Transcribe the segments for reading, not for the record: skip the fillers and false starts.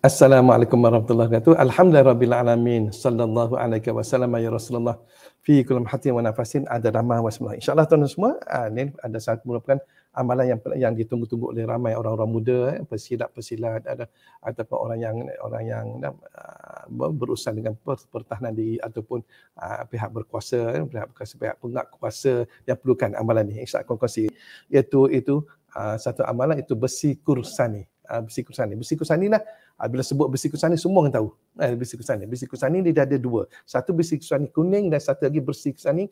Assalamualaikum warahmatullahi wabarakatuh. Alhamdulillahirabbil alamin. Sallallahu alaihi wasallam ya Rasulullah. Fi kulli hatin wa nafasin ada ramah wasmah. Insya-Allah tuan-tuan semua, ni ada satu merupakan amalan yang ditunggu-tunggu oleh ramai orang-orang muda, pesilat-pesilat, ada ataupun orang yang berurusan dengan pertahanan diri ataupun pihak berkuasa, pihak penguasa yang perlukan amalan ni. Insya-Allah kongsi iaitu satu amalan itu besi kursani. Besi kursani. Besi kursani lah, bila sebut besi kursani semua orang tahu. Besi kursani. Besi kursani dia ada dua. Satu besi kursani kuning dan satu lagi besi kursani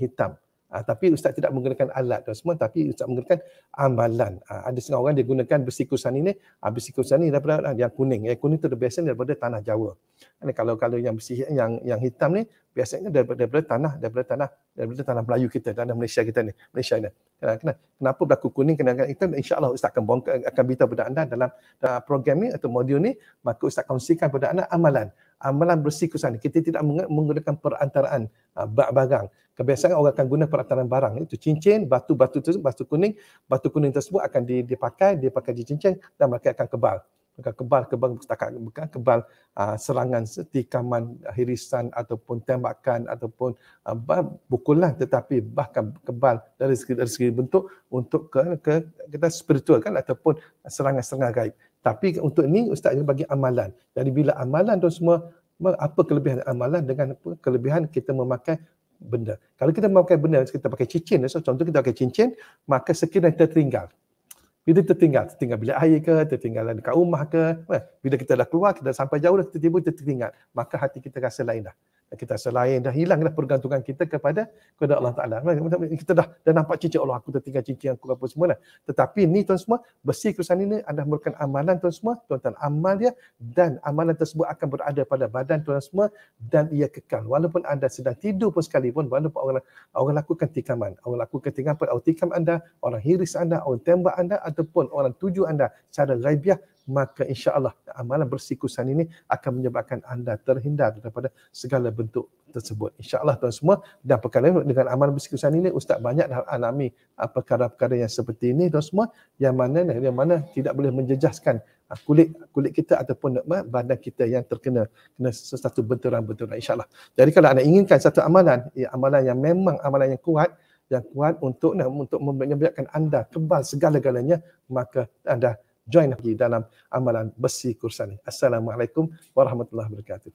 hitam. Tapi Ustaz tidak menggunakan alat dan semua, tapi Ustaz menggunakan amalan. Ada setengah orang dia gunakan besi kursani ni, besi kursani daripada yang kuning. Yang kuning tu biasanya daripada tanah Jawa. Kalau yang besi yang hitam ni biasanya daripada tanah Melayu kita, tanah Malaysia kita ni, Malaysia ni. Kenapa berlaku kuning kena hitam? Insya-Allah Ustaz akan beritahu kepada anda dalam program ni atau modul ni, maka Ustaz kongsikan kepada anda amalan bersih kursani. Kita tidak menggunakan perantaraan barang. Kebiasaan orang akan guna perantaraan barang, itu cincin, batu kuning tersebut akan dipakai di cincin dan mereka akan kebal serangan, tikaman, hirisan ataupun tembakan ataupun pukulan, tetapi bahkan kebal dari segi bentuk untuk ke kita spiritual kan, ataupun serangan-serangan gaib. Tapi untuk ini Ustaz bagi amalan. Jadi bila amalan tu semua, apa kelebihan amalan dengan kelebihan kita memakai benda. Kalau kita memakai benda, kita pakai cincin, contoh kita pakai cincin, maka sekiranya tertinggal. Bila tertinggal bilik air ke, tertinggal dekat rumah ke, bila kita dah keluar, kita dah sampai jauh dah, tiba-tiba tertinggal, maka hati kita rasa lain dah. Kita rasa lain, dah hilang dah pergantungan kita kepada Allah Ta'ala. Kita dah nampak cincin, Allah aku tertinggal cincin aku apa semua dah. Tetapi ni tuan semua, besi kursani ni adalah merupakan amalan tuan semua, tuan-tuan amal dia, dan amalan tersebut akan berada pada badan tuan semua, dan ia kekal. Walaupun anda sedang tidur pun sekalipun, walaupun orang lakukan tikaman, orang tikam anda, orang hiris anda, orang tembak anda, ataupun orang tuju anda secara ghaibiah, maka insya-Allah amalan bersih kursani ini akan menyebabkan anda terhindar daripada segala bentuk tersebut. Insya-Allah tuan semua, dan perkara dengan amalan bersih kursani ini Ustaz banyak dah alami perkara-perkara yang seperti ini tuan semua, yang mana tidak boleh menjejaskan kulit kita ataupun badan kita yang terkena sesuatu benturan-benturan, insya-Allah. Jadi kalau anda inginkan satu amalan yang memang amalan yang kuat untuk menyebabkan anda kebal segala-galanya, maka anda join lagi dalam amalan besi kursani. Assalamualaikum warahmatullahi wabarakatuh.